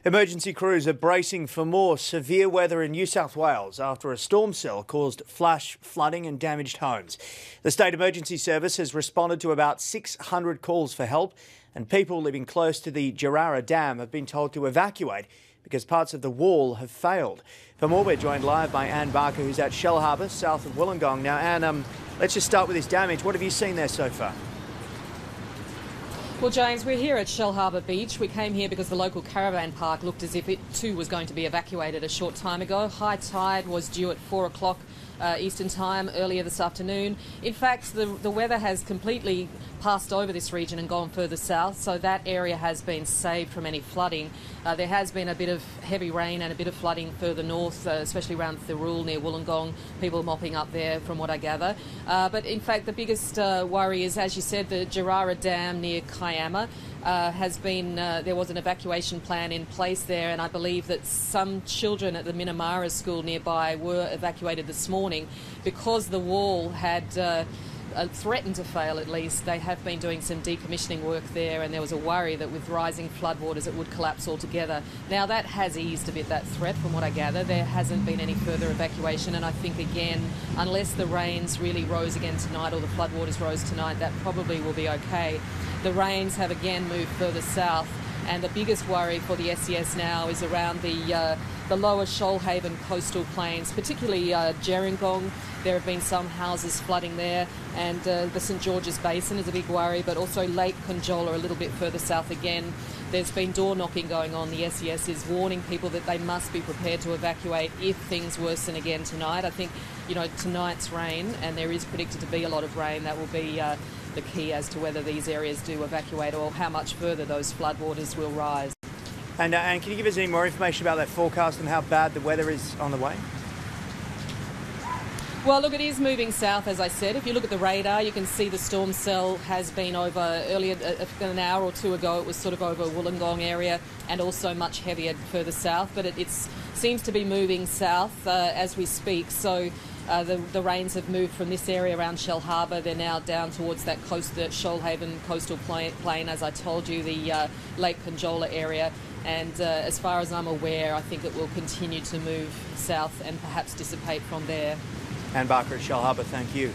Emergency crews are bracing for more severe weather in New South Wales after a storm cell caused flash flooding and damaged homes. The State Emergency Service has responded to about 600 calls for help, and people living close to the Jarrah Dam have been told to evacuate because parts of the wall have failed. For more, we're joined live by Anne Barker, who's at Shellharbour, south of Wollongong. Now, Anne, let's just start with this damage. What have you seen there so far? Well, James, we're here at Shellharbour Beach. We came here because the local caravan park looked as if it too was going to be evacuated a short time ago. High tide was due at 4 o'clock Eastern time earlier this afternoon. In fact, the weather has completely passed over this region and gone further south, so that area has been saved from any flooding. There has been a bit of heavy rain and a bit of flooding further north, especially around Thirroul near Wollongong, people mopping up there from what I gather. But in fact, the biggest worry is, as you said, the Jarrah Dam near Kiama. There was an evacuation plan in place there, and I believe that some children at the Minamara school nearby were evacuated this morning because the wall had threatened to fail. At least they have been doing some decommissioning work there, and there was a worry that with rising floodwaters it would collapse altogether. Now that has eased a bit, that threat, from what I gather. There hasn't been any further evacuation, and I think again, unless the rains really rose again tonight or the floodwaters rose tonight, that probably will be okay. The rains have again moved further south, and the biggest worry for the SES now is around the lower Shoalhaven coastal plains, particularly Gerringong. There have been some houses flooding there, and the St George's Basin is a big worry, but also Lake Conjola a little bit further south again. There's been door knocking going on. The SES is warning people that they must be prepared to evacuate if things worsen again tonight. I think, tonight's rain, and there is predicted to be a lot of rain, that will be the key as to whether these areas do evacuate or how much further those floodwaters will rise. And can you give us any more information about that forecast and how bad the weather is on the way? Well, look, it is moving south, as I said. If you look at the radar, you can see the storm cell has been over earlier, an hour or two ago. It was sort of over Wollongong area and also much heavier further south. But it seems to be moving south as we speak. So the rains have moved from this area around Shellharbour. They're now down towards that coast, the Shoalhaven coastal plain, as I told you, the Lake Conjola area. And as far as I'm aware, I think it will continue to move south and perhaps dissipate from there. Anne Barker at Shellharbour, thank you.